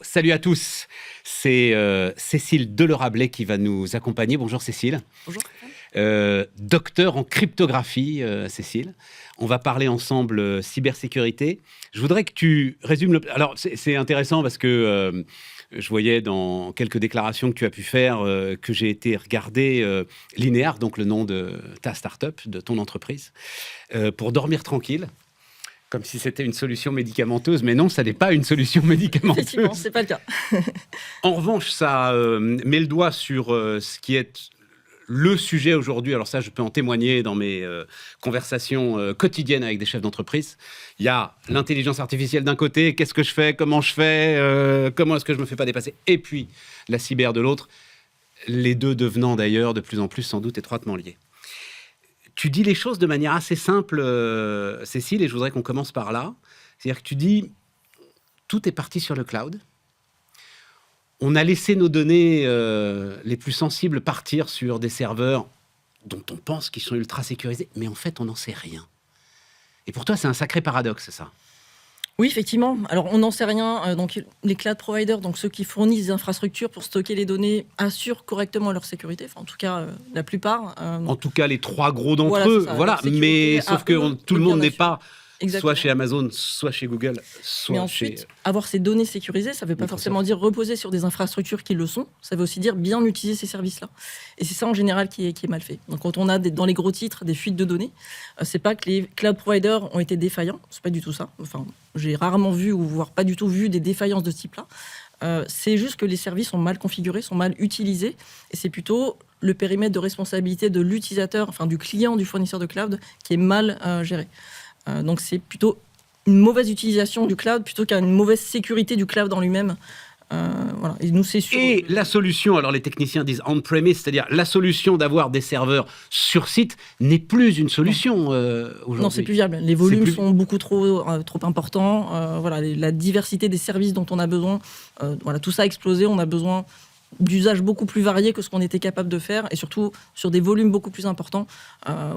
Salut à tous, c'est Cécile Delorablet qui va nous accompagner. Bonjour Cécile. Bonjour. Docteur en cryptographie, Cécile. On va parler ensemble cybersécurité. Je voudrais que tu résumes le... Alors, c'est intéressant parce que je voyais dans quelques déclarations que tu as pu faire que j'ai été regarder Linear, donc le nom de ta start-up, de ton entreprise, pour dormir tranquille. Comme si c'était une solution médicamenteuse, mais non, ça n'est pas une solution médicamenteuse. Effectivement, c'est pas le cas. En revanche, ça met le doigt sur ce qui est le sujet aujourd'hui. Alors ça, je peux en témoigner dans mes conversations quotidiennes avec des chefs d'entreprise. Il y a l'intelligence artificielle d'un côté, qu'est-ce que je fais, comment je fais, comment est-ce que je me fais pas dépasser, et puis la cyber de l'autre, les deux devenant d'ailleurs de plus en plus sans doute étroitement liés. Tu dis les choses de manière assez simple, Cécile, et je voudrais qu'on commence par là. C'est-à-dire que tu dis, tout est parti sur le cloud. On a laissé nos données les plus sensibles partir sur des serveurs dont on pense qu'ils sont ultra sécurisés, mais en fait, on n'en sait rien. Et pour toi, c'est un sacré paradoxe, ça. Oui, effectivement. Alors, on n'en sait rien. Donc, les cloud providers, donc ceux qui fournissent des infrastructures pour stocker les données, assurent correctement leur sécurité. Enfin, en tout cas, la plupart. En tout cas, les trois gros d'entre eux. Voilà. Mais sauf que tout le monde n'est pas soit chez Amazon, soit chez Google, soit Mais ensuite, chez... avoir ces données sécurisées, ça ne veut pas forcément dire reposer sur des infrastructures qui le sont. Ça veut aussi dire bien utiliser ces services-là. Et c'est ça, en général, qui est mal fait. Donc, quand on a dans les gros titres des fuites de données, c'est pas que les cloud providers ont été défaillants. C'est pas du tout ça. Enfin, j'ai rarement vu, ou voire pas du tout vu, des défaillances de ce type-là. C'est juste que les services sont mal configurés, sont mal utilisés. Et c'est plutôt le périmètre de responsabilité de l'utilisateur, enfin du client, du fournisseur de cloud, qui est mal géré. Donc c'est plutôt une mauvaise utilisation du cloud plutôt qu'une mauvaise sécurité du cloud en lui-même. Voilà. Et nous, c'est sûr. Et la solution, alors les techniciens disent on-premise, c'est-à-dire la solution d'avoir des serveurs sur site n'est plus une solution aujourd'hui. Non, c'est plus viable. Les volumes sont beaucoup trop importants. Voilà, la diversité des services dont on a besoin, voilà, tout ça a explosé. On a besoin d'usages beaucoup plus variés que ce qu'on était capable de faire, et surtout sur des volumes beaucoup plus importants.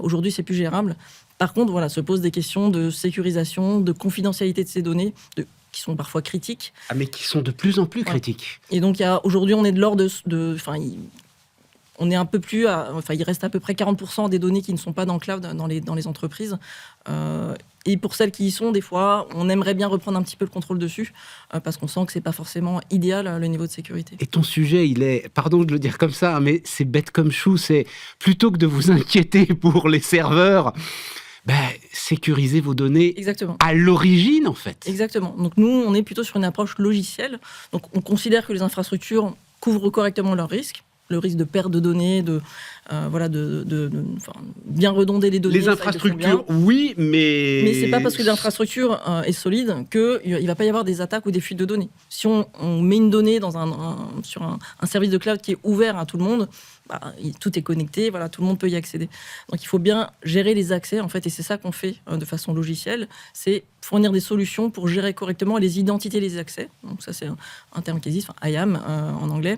Aujourd'hui, c'est plus gérable. Par contre, voilà, se posent des questions de sécurisation, de confidentialité de ces données, qui sont parfois critiques. Ah, mais qui sont de plus en plus critiques. Et donc, aujourd'hui, on est de l'ordre on est un peu plus il reste à peu près 40% des données qui ne sont pas dans le cloud dans les entreprises. Et pour celles qui y sont, des fois, on aimerait bien reprendre un petit peu le contrôle dessus, parce qu'on sent que c'est pas forcément idéal, le niveau de sécurité. Et ton sujet, il est, pardon de le dire comme ça, mais c'est bête comme chou, c'est plutôt que de vous inquiéter pour les serveurs, sécuriser vos données. Exactement. À l'origine, en fait. Exactement. Donc nous, on est plutôt sur une approche logicielle. Donc on considère que les infrastructures couvrent correctement leurs risques. Le risque de perte de données, de bien redonder les données. Les infrastructures, oui, mais... Mais c'est pas parce que l'infrastructure est solide qu'il va pas y avoir des attaques ou des fuites de données. Si on met une donnée sur un service de cloud qui est ouvert à tout le monde, tout est connecté, voilà, tout le monde peut y accéder. Donc il faut bien gérer les accès, en fait, et c'est ça qu'on fait de façon logicielle, c'est fournir des solutions pour gérer correctement les identités des accès. Donc ça, c'est un terme qui existe, IAM en anglais,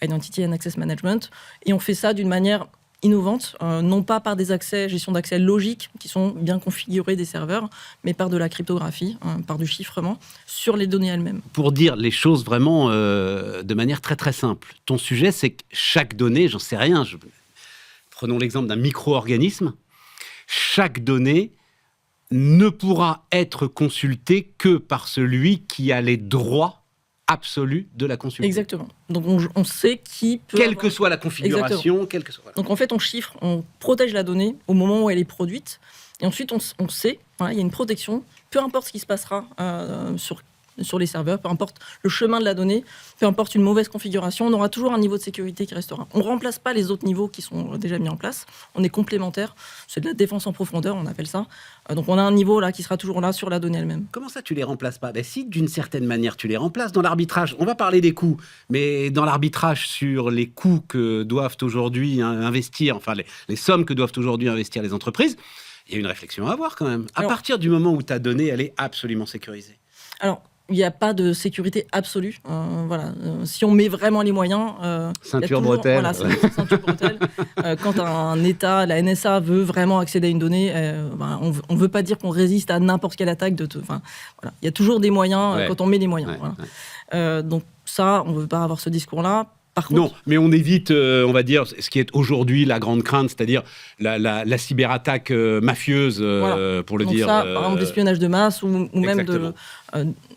Identity and Access Management, et on fait ça d'une manière innovante, non pas par des gestion d'accès logiques qui sont bien configurés des serveurs, mais par de la cryptographie, par du chiffrement sur les données elles-mêmes. Pour dire les choses vraiment de manière très très simple, ton sujet, c'est que chaque donnée, j'en sais rien, prenons l'exemple d'un micro-organisme, chaque donnée ne pourra être consultée que par celui qui a les droits absolu de la consulter. Exactement. Donc on sait qui peut... Quelle que soit la configuration, quelle que soit... Voilà. Donc en fait, on chiffre, on protège la donnée au moment où elle est produite. Et ensuite, on sait, voilà, il y a une protection, peu importe ce qui se passera sur les serveurs, peu importe le chemin de la donnée, peu importe une mauvaise configuration, on aura toujours un niveau de sécurité qui restera. On ne remplace pas les autres niveaux qui sont déjà mis en place. On est complémentaire. C'est de la défense en profondeur, on appelle ça. Donc on a un niveau là qui sera toujours là sur la donnée elle-même. Comment ça, tu les remplaces pas ? Si, d'une certaine manière, tu les remplaces dans l'arbitrage. On va parler des coûts, mais dans l'arbitrage sur les coûts que doivent aujourd'hui investir, enfin les sommes que doivent aujourd'hui investir les entreprises, il y a une réflexion à avoir quand même. À partir du moment où ta donnée, elle est absolument sécurisée. Alors, il n'y a pas de sécurité absolue. Voilà. Si on met vraiment les moyens... ceinture bretelle. Voilà, ceinture bretelle. Quand un État, la NSA, veut vraiment accéder à une donnée, on ne veut pas dire qu'on résiste à n'importe quelle attaque. Voilà. Il y a toujours des moyens quand on met les moyens. Voilà. Donc ça, on ne veut pas avoir ce discours-là. Par contre, non, mais on évite, on va dire, ce qui est aujourd'hui la grande crainte, c'est-à-dire la cyberattaque mafieuse, voilà. Pour le donc dire. Ça, par exemple, l'espionnage de masse ou même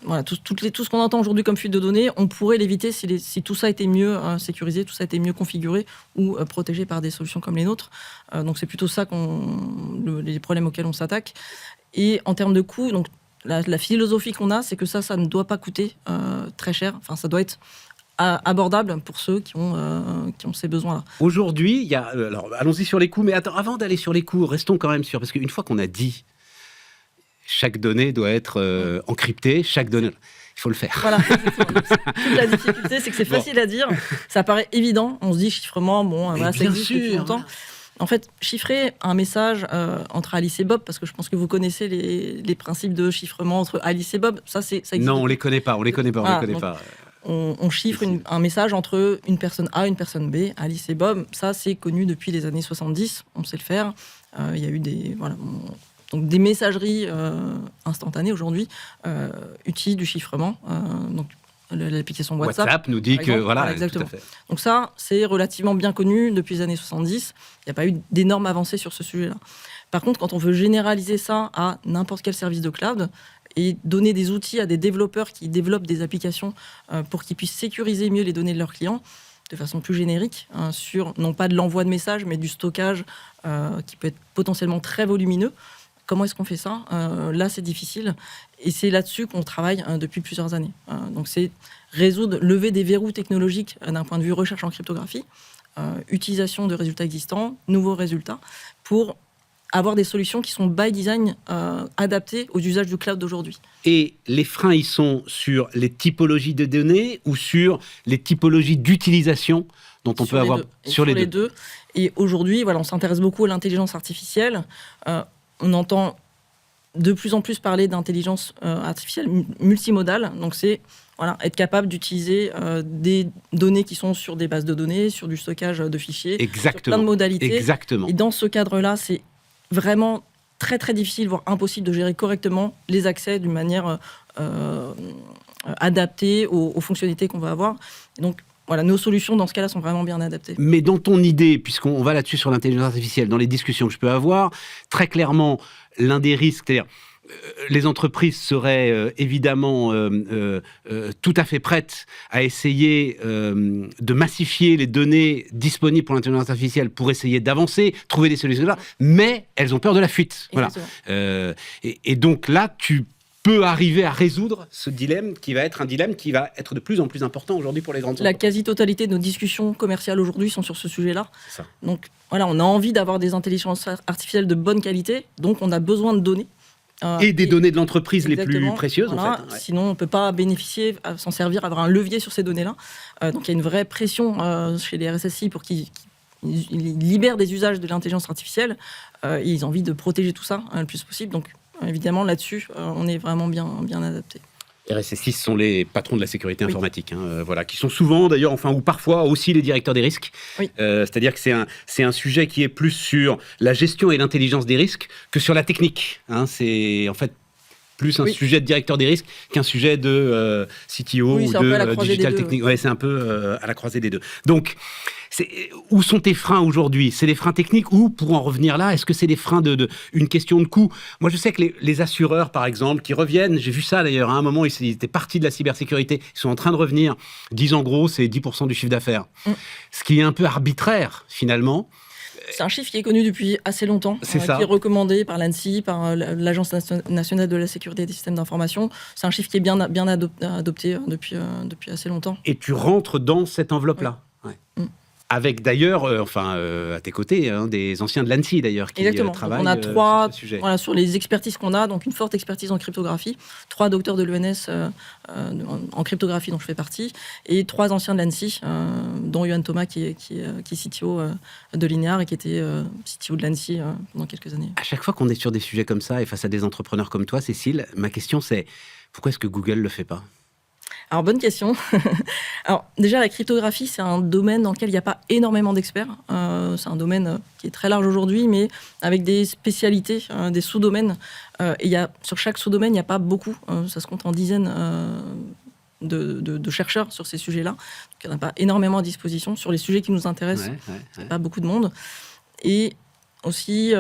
voilà, tout ce qu'on entend aujourd'hui comme fuite de données, on pourrait l'éviter si tout ça était mieux sécurisé, tout ça était mieux configuré ou protégé par des solutions comme les nôtres. Donc c'est plutôt ça les problèmes auxquels on s'attaque. Et en termes de coûts, donc la philosophie qu'on a, c'est que ça ne doit pas coûter très cher. Enfin, ça doit être abordable pour ceux qui ont ces besoins-là. Aujourd'hui, il y a... alors, allons-y sur les coûts, mais attends, avant d'aller sur les coûts, restons quand même sur... Parce qu'une fois qu'on a dit chaque donnée doit être encryptée, chaque donnée... Il faut le faire. Voilà, toute la difficulté, c'est que c'est facile à dire. Ça paraît évident. On se dit chiffrement, voilà, ça existe depuis longtemps. En fait, chiffrer un message entre Alice et Bob, parce que je pense que vous connaissez les principes de chiffrement entre Alice et Bob, ça existe. Non, on les connaît pas. On chiffre un message entre une personne A et une personne B, Alice et Bob. Ça, c'est connu depuis les années 70. On sait le faire. Il y a eu donc des messageries instantanées aujourd'hui utilisent du chiffrement. Donc l'application WhatsApp nous dit que voilà, exactement. Tout à fait. Donc ça, c'est relativement bien connu depuis les années 70. Il n'y a pas eu d'énormes avancées sur ce sujet-là. Par contre, quand on veut généraliser ça à n'importe quel service de cloud et donner des outils à des développeurs qui développent des applications pour qu'ils puissent sécuriser mieux les données de leurs clients de façon plus générique, sur non pas de l'envoi de messages, mais du stockage qui peut être potentiellement très volumineux. Comment est-ce qu'on fait ça ? Là, c'est difficile. Et c'est là-dessus qu'on travaille depuis plusieurs années. Donc, c'est lever des verrous technologiques d'un point de vue recherche en cryptographie, utilisation de résultats existants, nouveaux résultats, pour avoir des solutions qui sont by design adaptées aux usages du cloud d'aujourd'hui. Et les freins, ils sont sur les typologies de données ou sur les typologies d'utilisation dont on peut avoir sur les deux. Et aujourd'hui, voilà, on s'intéresse beaucoup à l'intelligence artificielle. On entend de plus en plus parler d'intelligence artificielle multimodale. Donc, c'est être capable d'utiliser des données qui sont sur des bases de données, sur du stockage de fichiers, sur plein de modalités. Exactement. Et dans ce cadre-là, c'est vraiment très, très difficile, voire impossible de gérer correctement les accès d'une manière adaptée aux fonctionnalités qu'on va avoir. Et donc, voilà, nos solutions, dans ce cas-là, sont vraiment bien adaptées. Mais dans ton idée, puisqu'on va là-dessus sur l'intelligence artificielle, dans les discussions que je peux avoir, très clairement, l'un des risques, c'est-à-dire les entreprises seraient évidemment tout à fait prêtes à essayer de massifier les données disponibles pour l'intelligence artificielle pour essayer d'avancer, trouver des solutions là, mais elles ont peur de la fuite. Voilà. Et donc là, tu peut arriver à résoudre ce dilemme qui va être un dilemme qui va être de plus en plus important aujourd'hui pour les grandes entreprises. La quasi-totalité de nos discussions commerciales aujourd'hui sont sur ce sujet-là. Donc voilà, on a envie d'avoir des intelligences artificielles de bonne qualité, donc on a besoin de données. Et des données de l'entreprise les plus précieuses, voilà, en fait. Ouais. Sinon, on ne peut pas bénéficier, s'en servir, avoir un levier sur ces données-là. Donc il y a une vraie pression chez les RSSI pour qu'ils libèrent des usages de l'intelligence artificielle. Ils ont envie de protéger tout ça le plus possible. Donc évidemment, là-dessus, on est vraiment bien adapté. RSSI, ce sont les patrons de la sécurité informatique, voilà, qui sont souvent, d'ailleurs, ou parfois aussi les directeurs des risques. Oui. C'est-à-dire que c'est un sujet qui est plus sur la gestion et l'intelligence des risques que sur la technique. C'est en fait plus un sujet de directeur des risques qu'un sujet de CTO ou de digital technique. Ouais, c'est un peu à la croisée des deux. Donc, où sont tes freins aujourd'hui ? C'est des freins techniques ou, pour en revenir là, est-ce que c'est des freins une question de coût ? Moi, je sais que les assureurs, par exemple, qui reviennent, j'ai vu ça d'ailleurs, à un moment, ils étaient partis de la cybersécurité, ils sont en train de revenir, disent en gros, c'est 10% du chiffre d'affaires. Ce qui est un peu arbitraire, finalement. C'est un chiffre qui est connu depuis assez longtemps, qui est recommandé par l'ANSSI, par l'Agence nationale de la sécurité des systèmes d'information. C'est un chiffre qui est bien adopté depuis assez longtemps. Et tu rentres dans cette enveloppe-là. Ouais. Avec d'ailleurs, à tes côtés, des anciens de l'ANSSI d'ailleurs qui travaillent on a sur ce sujet. Sur les expertises qu'on a, donc une forte expertise en cryptographie, 3 docteurs de l'ENS en cryptographie dont je fais partie, et 3 anciens de l'ANSSI, dont Johan Thomas qui est CTO de Linear et qui était CTO de l'ANSSI pendant quelques années. À chaque fois qu'on est sur des sujets comme ça et face à des entrepreneurs comme toi, Cécile, ma question c'est, Pourquoi est-ce que Google ne le fait pas? Alors, bonne question. Alors, déjà, la cryptographie, c'est un domaine dans lequel il n'y a pas énormément d'experts. C'est un domaine qui est très large aujourd'hui, mais avec des spécialités, des sous-domaines. Et sur chaque sous-domaine, il n'y a pas beaucoup. Ça se compte en dizaines de chercheurs sur ces sujets-là. Donc, il n'y en a pas énormément à disposition. Sur les sujets qui nous intéressent, il n'y a pas beaucoup de monde. Et aussi,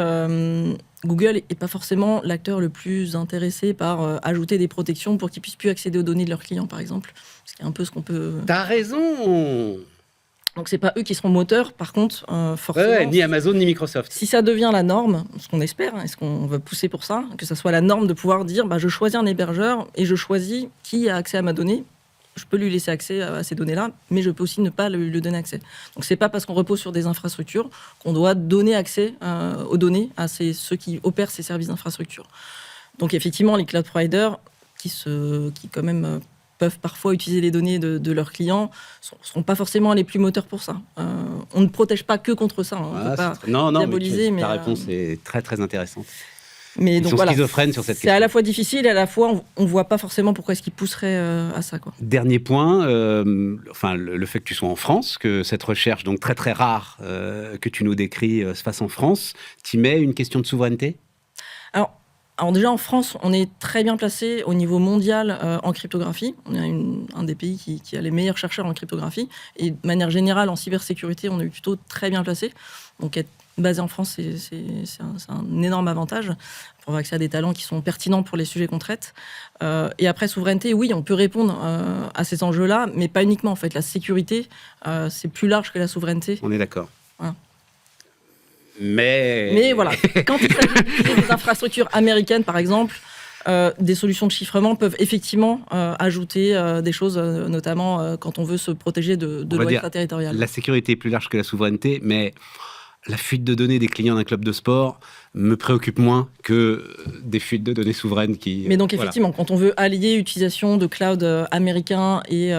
Google n'est pas forcément l'acteur le plus intéressé par ajouter des protections pour qu'ils puissent plus accéder aux données de leurs clients, par exemple. C'est un peu ce qu'on peut... T'as raison. Donc, c'est pas eux qui seront moteurs. Par contre, forcément... ni Amazon, ni Microsoft. Si ça devient la norme, ce qu'on espère, et ce qu'on veut pousser pour ça, que ça soit la norme de pouvoir dire je choisis un hébergeur et je choisis qui a accès à ma donnée. Je peux lui laisser accès à ces données-là, mais je peux aussi ne pas lui donner accès. Donc, c'est pas parce qu'on repose sur des infrastructures qu'on doit donner accès aux données à ceux qui opèrent ces services d'infrastructure. Donc, effectivement, les cloud providers qui quand même peuvent parfois utiliser les données de leurs clients sont pas forcément les plus moteurs pour ça. On ne protège pas que contre ça. On peut pas diaboliser, mais ta réponse est très très intéressante. Mais ils sont schizophrènes sur cette question. C'est à la fois difficile et à la fois on ne voit pas forcément pourquoi est-ce qu'ils pousseraient à ça. Dernier point, le fait que tu sois en France, que cette recherche donc très très rare que tu nous décris se fasse en France, t'y mets une question de souveraineté? Alors déjà en France, on est très bien placé au niveau mondial en cryptographie. On est un des pays qui a les meilleurs chercheurs en cryptographie. Et de manière générale, en cybersécurité, on est plutôt très bien placé. Donc être basé en France, c'est un énorme avantage pour avoir accès à des talents qui sont pertinents pour les sujets qu'on traite. Et après, souveraineté, oui, on peut répondre à ces enjeux-là, mais pas uniquement. En fait, la sécurité, c'est plus large que la souveraineté. On est d'accord. Voilà. Mais voilà, quand il s'agit d'utiliser des infrastructures américaines, par exemple, des solutions de chiffrement peuvent effectivement ajouter des choses, notamment quand on veut se protéger de lois extraterritoriales. La sécurité est plus large que la souveraineté, mais la fuite de données des clients d'un club de sport me préoccupe moins que des fuites de données souveraines qui... Mais donc effectivement, quand on veut allier utilisation de cloud américain et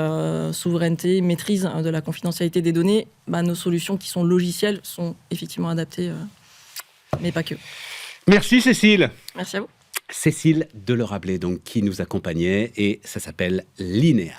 souveraineté, maîtrise de la confidentialité des données, nos solutions qui sont logicielles sont effectivement adaptées, mais pas que. Merci Cécile. Merci à vous. Cécile Delorablet, donc, qui nous accompagnait, et ça s'appelle Linéa.